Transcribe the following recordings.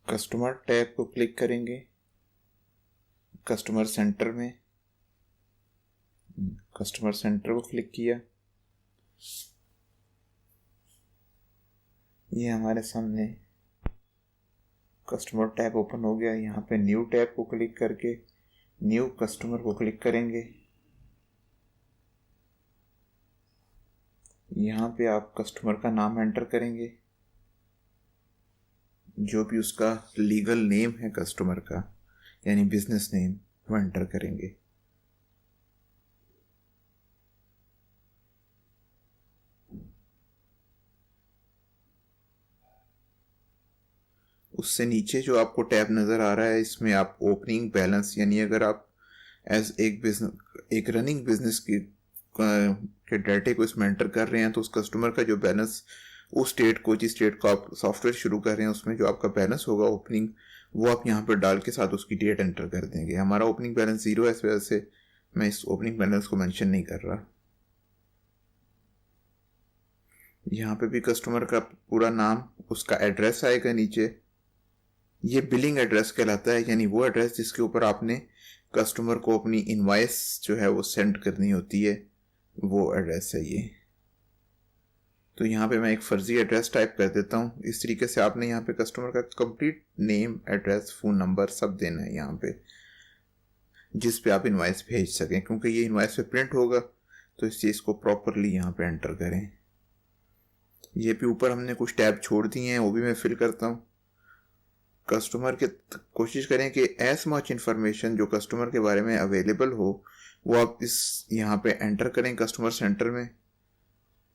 Customer tab को click करेंगे। Customer centre में कस्टमर सेंटर को क्लिक किया। ये हमारे सामने कस्टमर टैब ओपन हो गया। यहाँ पे न्यू टैब को क्लिक करके न्यू कस्टमर को क्लिक करेंगे। यहाँ पे आप कस्टमर का नाम एंटर करेंगे, जो भी उसका लीगल नेम है कस्टमर का, यानी बिजनेस नेम, वो एंटर करेंगे। उससे नीचे जो आपको टैब नज़र आ रहा है, इसमें आप ओपनिंग बैलेंस, यानी अगर आप एज एक रनिंग बिजनेस के डाटे को इसमें एंटर कर रहे हैं तो उस कस्टमर का जो बैलेंस, उस स्टेट को, जिस स्टेट को आप सॉफ्टवेयर शुरू कर रहे हैं, उसमें जो आपका बैलेंस होगा ओपनिंग, वो आप यहाँ पर डाल के साथ उसकी डेट एंटर कर देंगे। हमारा ओपनिंग बैलेंस 0 है, इस वजह से मैं इस ओपनिंग बैलेंस को मेंशन नहीं कर रहा। यहाँ पे भी कस्टमर का पूरा नाम, उसका एड्रेस आएगा नीचे। ये बिलिंग एड्रेस कहलाता है, यानी वो एड्रेस जिसके ऊपर आपने कस्टमर को अपनी इनवॉइस जो है वो सेंड करनी होती है, वो एड्रेस है ये। तो यहाँ पे मैं एक फर्जी एड्रेस टाइप कर देता हूँ। इस तरीके से आपने यहाँ पे कस्टमर का complete name, address, phone number सब देना है यहाँ पे, जिस पे आप इनवॉइस भेज सकें, क्योंकि ये इनवॉइस पे प्रिंट होगा। तो इस चीज़ को प्रॉपरली यहाँ पे एंटर करें। ये भी ऊपर हमने कुछ टैब छोड़ दिए हैं, वो भी मैं फिल करता हूँ। कस्टमर के कोशिश करें कि एज मच इंफॉर्मेशन जो कस्टमर के बारे में अवेलेबल हो वो आप इस यहाँ पे एंटर करें कस्टमर सेंटर में।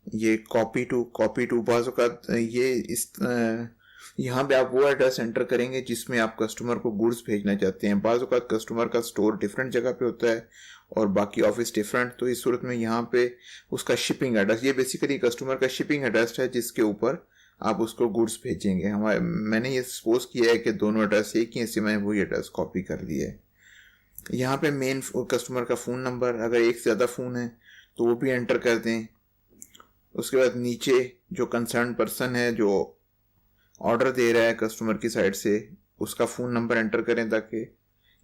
ये कॉपी टू बाज़ का ये इस यहाँ पे आप वो एड्रेस एंटर करेंगे जिसमें आप कस्टमर को गुड्स भेजना चाहते हैं। बाज़ का कस्टमर का स्टोर डिफरेंट जगह पे होता है और बाकी ऑफिस डिफरेंट, तो इस सूरत में यहाँ पे उसका शिपिंग एड्रेस, ये बेसिकली कस्टमर का शिपिंग एड्रेस है जिसके ऊपर आप उसको गुड्स भेजेंगे। मैंने ये सपोज किया है कि दोनों एड्रेस एक ही, इससे मैंने वही एड्रेस कॉपी कर दिया है। यहाँ पे मेन कस्टमर का फ़ोन नंबर, अगर एक से ज़्यादा फ़ोन है तो वो भी एंटर कर दें। उसके बाद नीचे जो कंसर्न पर्सन है, जो ऑर्डर दे रहा है कस्टमर की साइड से, उसका फ़ोन नंबर एंटर करें, ताकि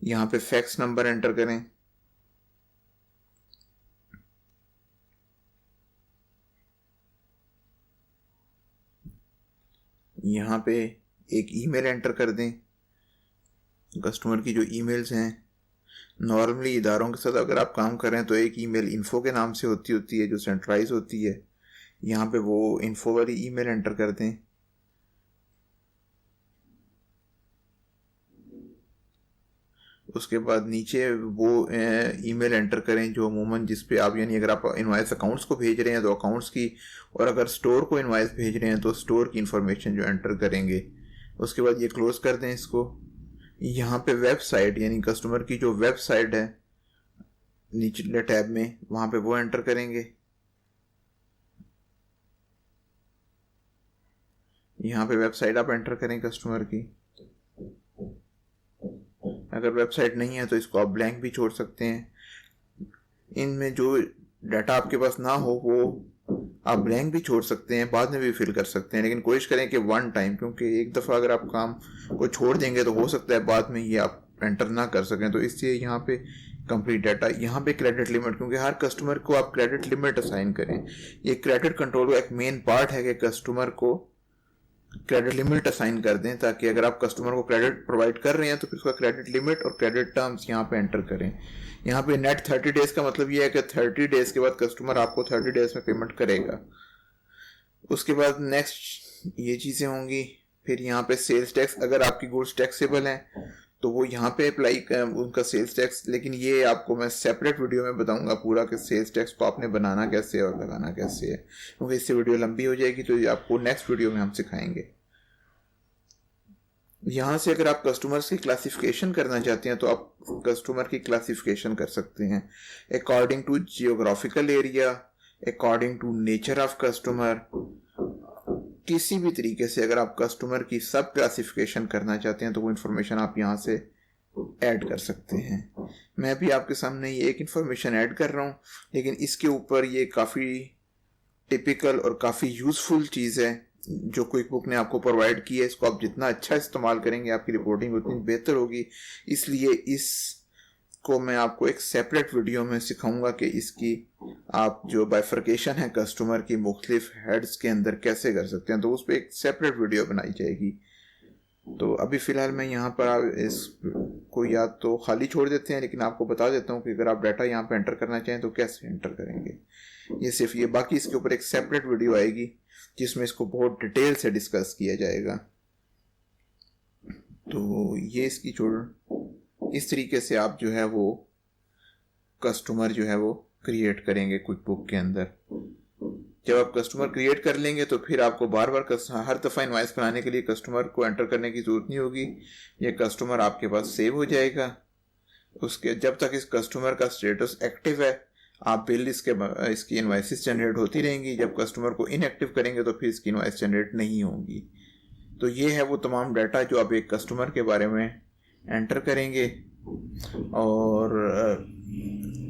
यहाँ पे फैक्स नंबर एंटर करें। यहाँ पे एक ईमेल एंटर कर दें। कस्टमर की जो ईमेल्स हैं, नॉर्मली इदारों के साथ अगर आप काम कर रहे हैं तो एक ईमेल इन्फो के नाम से होती है जो सेंट्रलाइज होती है। यहाँ पे वो इन्फो वाली ईमेल एंटर कर दें। उसके बाद नीचे वो ईमेल एंटर करें जो अमूमन जिस पे आप, यानी अगर आप इनवॉइस अकाउंट्स को भेज रहे हैं तो अकाउंट्स की, और अगर स्टोर को इनवॉइस भेज रहे हैं तो स्टोर की इंफॉर्मेशन जो एंटर करेंगे। उसके बाद ये क्लोज कर दें इसको। यहाँ पे वेबसाइट, यानी कस्टमर की जो वेबसाइट है निचले टैब में, वहाँ पे वो एंटर करेंगे। यहाँ पे वेबसाइट आप एंटर करें कस्टमर की। अगर वेबसाइट नहीं है तो इसको आप ब्लैंक भी छोड़ सकते हैं। इनमें जो डाटा आपके पास ना हो वो आप ब्लैंक भी छोड़ सकते हैं, बाद में भी फिल कर सकते हैं, लेकिन कोशिश करें कि वन टाइम, क्योंकि एक दफ़ा अगर आप काम को छोड़ देंगे तो हो सकता है बाद में ये आप एंटर ना कर सकें। तो इसलिए यहाँ पे कंप्लीट डाटा, यहाँ पे क्रेडिट लिमिट, क्योंकि हर कस्टमर को आप क्रेडिट लिमिट असाइन करें। ये क्रेडिट कंट्रोल का एक मेन पार्ट है कि कस्टमर को क्रेडिट लिमिट असाइन कर दें, ताकि अगर आप कस्टमर को क्रेडिट प्रोवाइड कर रहे हैं तो फिर उसका क्रेडिट लिमिट और क्रेडिट टर्म्स यहाँ पे एंटर करें। यहाँ पे नेट 30 डेज का मतलब ये है कि 30 डेज के बाद कस्टमर आपको 30 डेज में पेमेंट करेगा। उसके बाद नेक्स्ट ये चीज़ें होंगी। फिर यहाँ पे सेल्स टैक्स, अगर आपकी गुड्स टैक्सेबल हैं तो वो यहाँ पे अप्लाई उनका सेल्स टैक्स, लेकिन ये आपको मैं सेपरेट वीडियो में बताऊंगा पूरा कि सेल्स टैक्स को आपने बनाना कैसे है और लगाना कैसे है, क्योंकि इससे वीडियो लंबी हो जाएगी, तो ये आपको नेक्स्ट वीडियो में हम सिखाएंगे। यहाँ से अगर आप कस्टमर्स की क्लासिफिकेशन करना चाहते हैं तो आप कस्टमर की क्लासिफिकेशन कर सकते हैं according to geographical area, according to nature of customer. किसी भी तरीके से अगर आप कस्टमर की सब क्लासिफिकेशन करना चाहते हैं तो वो इन्फॉर्मेशन आप यहाँ से ऐड कर सकते हैं। मैं भी आपके सामने ये एक इन्फॉर्मेशन ऐड कर रहा हूँ, लेकिन इसके ऊपर ये काफ़ी टिपिकल और काफ़ी यूज़फुल चीज़ है। जो क्विक बुक ने आपको प्रोवाइड की है, इसको आप जितना अच्छा इस्तेमाल करेंगे आपकी रिपोर्टिंग उतनी बेहतर होगी। इसलिए इस को मैं आपको एक सेपरेट वीडियो में सिखाऊंगा कि इसकी आप जो बाइफर्केशन है कस्टमर की मुख्तलिफ हेड्स के अंदर कैसे कर सकते हैं, तो उस पर एक सेपरेट वीडियो बनाई जाएगी। तो अभी फ़िलहाल मैं यहाँ पर आप इसको या तो खाली छोड़ देते हैं, लेकिन आपको बता देता हूँ कि अगर आप डाटा यहाँ पर एंटर करना चाहें तो कैसे एंटर करेंगे। ये सिर्फ ये, बाकी इसके ऊपर एक सेपरेट वीडियो आएगी जिसमें इसको बहुत डिटेल से डिस्कस किया जाएगा। तो ये इसकी इस तरीके से आप जो है वो कस्टमर जो है वो क्रिएट करेंगे क्विक बुक के अंदर। जब आप कस्टमर क्रिएट कर लेंगे तो फिर आपको बार बार हर दफ़ा इनवाइस बनाने के लिए कस्टमर को एंटर करने की ज़रूरत नहीं होगी। ये कस्टमर आपके पास सेव हो जाएगा। उसके जब तक इस कस्टमर का स्टेटस एक्टिव है आप बिल इसकी इनवाइसेस जनरेट होती रहेंगी। जब कस्टमर को इनएक्टिव करेंगे तो फिर इसकी इनवाइस जनरेट नहीं होंगी। तो ये है वो तमाम डाटा जो आप एक कस्टमर के बारे में एंटर करेंगे और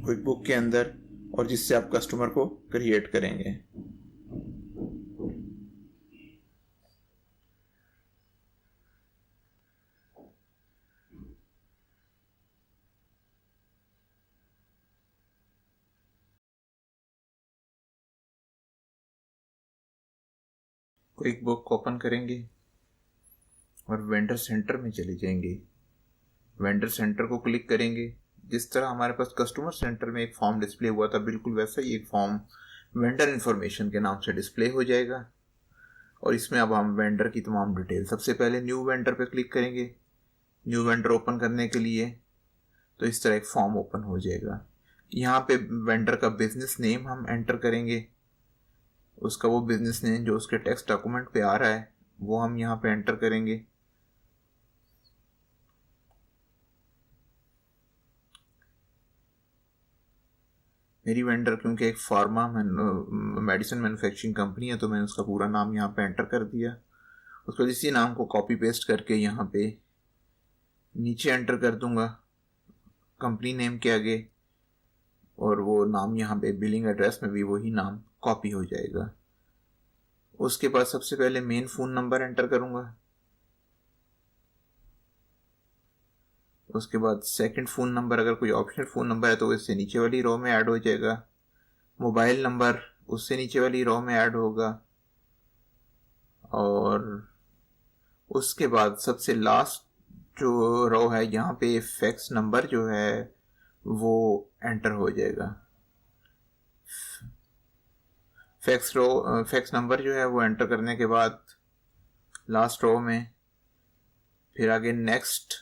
क्विक बुक के अंदर, और जिससे आप कस्टमर को क्रिएट करेंगे। क्विक बुक ओपन करेंगे और वेंडर सेंटर में चले जाएंगे। वेंडर सेंटर को क्लिक करेंगे। जिस तरह हमारे पास कस्टमर सेंटर में एक फॉर्म डिस्प्ले हुआ था, बिल्कुल वैसा ही एक फॉर्म वेंडर इन्फॉर्मेशन के नाम से डिस्प्ले हो जाएगा। और इसमें अब हम वेंडर की तमाम डिटेल, सबसे पहले न्यू वेंडर पे क्लिक करेंगे। न्यू वेंडर ओपन करने के लिए तो इस तरह एक फॉर्म ओपन हो जाएगा। यहाँ पे वेंडर का बिजनेस नेम हम एंटर करेंगे। उसका वो बिजनेस नेम जो उसके टैक्स डॉक्यूमेंट पे आ रहा है वो हम यहाँ पे एंटर करेंगे। मेरी वेंडर क्योंकि एक फार्मा मेडिसिन मैन्युफैक्चरिंग कंपनी है तो मैंने उसका पूरा नाम यहाँ पे एंटर कर दिया। उसको इसी नाम को कॉपी पेस्ट करके यहाँ पे नीचे एंटर कर दूंगा कंपनी नेम के आगे, और वो नाम यहाँ पे बिलिंग एड्रेस में भी वही नाम कॉपी हो जाएगा। उसके बाद सबसे पहले मेन फ़ोन नंबर एंटर करूँगा। उसके बाद सेकंड फ़ोन नंबर, अगर कोई ऑप्शनल फ़ोन नंबर है तो इससे नीचे वाली रो में ऐड हो जाएगा। मोबाइल नंबर उससे नीचे वाली रो में ऐड होगा। और उसके बाद सबसे लास्ट जो रो है यहाँ पे फैक्स नंबर जो है वो एंटर हो जाएगा। फैक्स नंबर जो है वो एंटर करने के बाद लास्ट रो में फिर आगे नेक्स्ट,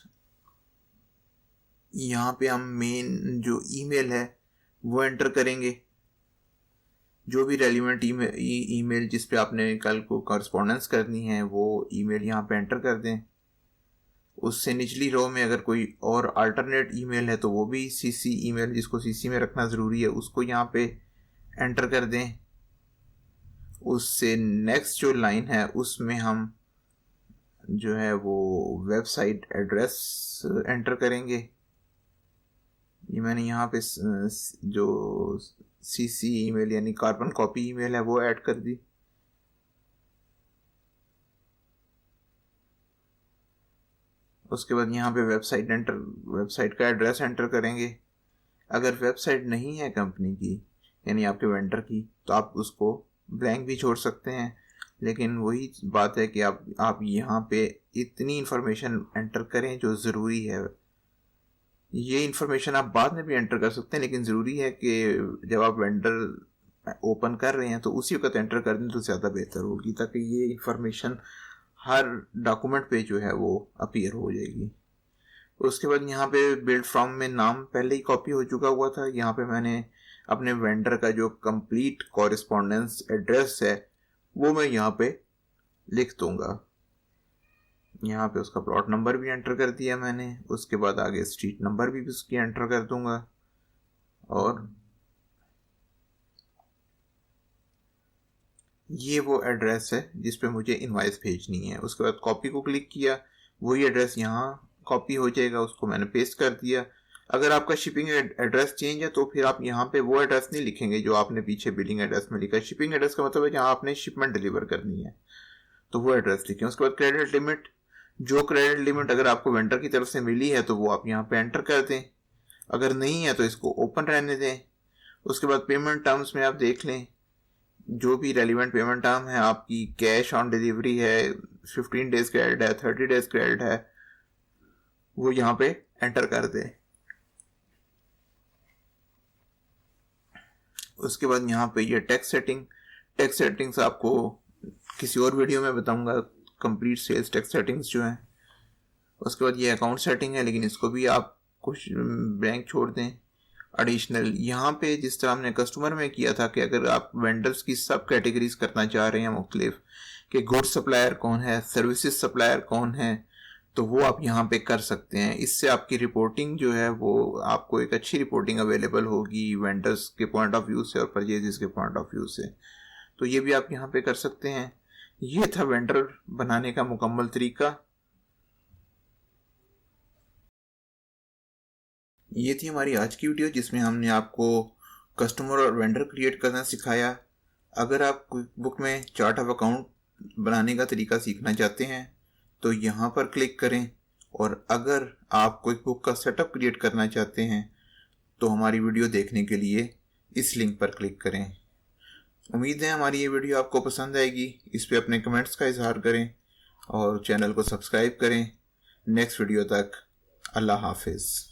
यहाँ पे हम मेन जो ईमेल है वो एंटर करेंगे। जो भी रेलिवेंट ईमेल जिस पे आपने कल को कॉरेस्पॉन्डेंस करनी है वो ईमेल यहाँ पे एंटर कर दें। उससे निचली रो में अगर कोई और अल्टरनेट ईमेल है तो वो भी सीसी ईमेल, जिसको सीसी में रखना ज़रूरी है, उसको यहाँ पे एंटर कर दें। उससे नेक्स्ट जो लाइन है उसमें हम जो है वो वेबसाइट एड्रेस एंटर करेंगे। ये मैंने यहाँ पे जो सीसी ईमेल यानी कार्बन कॉपी ईमेल है वो ऐड कर दी। उसके बाद यहाँ पे वेबसाइट का एड्रेस एंटर करेंगे। अगर वेबसाइट नहीं है कंपनी की यानी आपके वेंडर की तो आप उसको ब्लैंक भी छोड़ सकते हैं, लेकिन वही बात है कि आप यहाँ पे इतनी इंफॉर्मेशन एंटर करें जो ज़रूरी है। ये इंफॉर्मेशन आप बाद में भी एंटर कर सकते हैं, लेकिन ज़रूरी है कि जब आप वेंडर ओपन कर रहे हैं तो उसी वक्त एंटर कर दें तो ज़्यादा बेहतर होगी, ताकि ये इंफॉर्मेशन हर डॉक्यूमेंट पे जो है वो अपीयर हो जाएगी। उसके बाद यहाँ पे बिल्ड फ्रॉम में नाम पहले ही कॉपी हो चुका हुआ था। यहाँ पे मैंने अपने वेंडर का जो कंप्लीट कॉरेस्पॉन्डेंस एड्रेस है वो मैं यहाँ पे लिख दूंगा। यहाँ पे उसका प्लॉट नंबर भी एंटर कर दिया मैंने। उसके बाद आगे स्ट्रीट नंबर भी उसकी एंटर कर दूंगा। और ये वो एड्रेस है जिस पे मुझे इनवाइस भेजनी है। उसके बाद कॉपी को क्लिक किया, वही एड्रेस यहाँ कॉपी हो जाएगा, उसको मैंने पेस्ट कर दिया। अगर आपका शिपिंग एड्रेस चेंज है तो फिर आप यहाँ पे वो एड्रेस नहीं लिखेंगे जो आपने पीछे बिलिंग एड्रेस में लिखा है। शिपिंग एड्रेस का मतलब है जहाँ आपने शिपमेंट डिलीवर करनी है। तो वो एड्रेस लिखें। उसके बाद क्रेडिट लिमिट, जो क्रेडिट लिमिट अगर आपको वेंडर की तरफ से मिली है तो वो आप यहाँ पे एंटर कर दें, अगर नहीं है तो इसको ओपन रहने दें। उसके बाद पेमेंट टर्म्स में आप देख लें, जो भी रेलिवेंट पेमेंट टर्म है आपकी, कैश ऑन डिलीवरी है, 15 डेज क्रेडिट है, 30 डेज क्रेडिट है, वो यहाँ पे एंटर कर दें। उसके बाद यहाँ पे ये टैक्स सेटिंग्स आपको किसी और वीडियो में बताऊंगा, कंप्लीट सेल्स टैक्स सेटिंग्स जो हैं। उसके बाद ये अकाउंट सेटिंग है, लेकिन इसको भी आप कुछ बैंक छोड़ दें। एडिशनल यहाँ पे जिस तरह हमने कस्टमर में किया था कि अगर आप वेंडर्स की सब कैटेगरीज करना चाह रहे हैं मुख्तलिफ, कि गुड सप्लायर कौन है, सर्विसेज सप्लायर कौन है, तो वो आप यहाँ पे कर सकते हैं। इससे आपकी रिपोर्टिंग जो है वो आपको एक अच्छी रिपोर्टिंग अवेलेबल होगी वेंडर्स के पॉइंट ऑफ व्यू से और परचेजेस के पॉइंट ऑफ व्यू से। तो ये भी आप यहाँ पे कर सकते हैं। ये था वेंडर बनाने का मुकम्मल तरीका। ये थी हमारी आज की वीडियो जिसमें हमने आपको कस्टमर और वेंडर क्रिएट करना सिखाया। अगर आप क्विकबुक में चार्ट ऑफ अकाउंट बनाने का तरीका सीखना चाहते हैं तो यहाँ पर क्लिक करें, और अगर आप क्विकबुक का सेटअप क्रिएट करना चाहते हैं तो हमारी वीडियो देखने के लिए इस लिंक पर क्लिक करें। उम्मीद है हमारी ये वीडियो आपको पसंद आएगी। इस पे अपने कमेंट्स का इजहार करें और चैनल को सब्सक्राइब करें। नेक्स्ट वीडियो तक अल्लाह हाफिज़।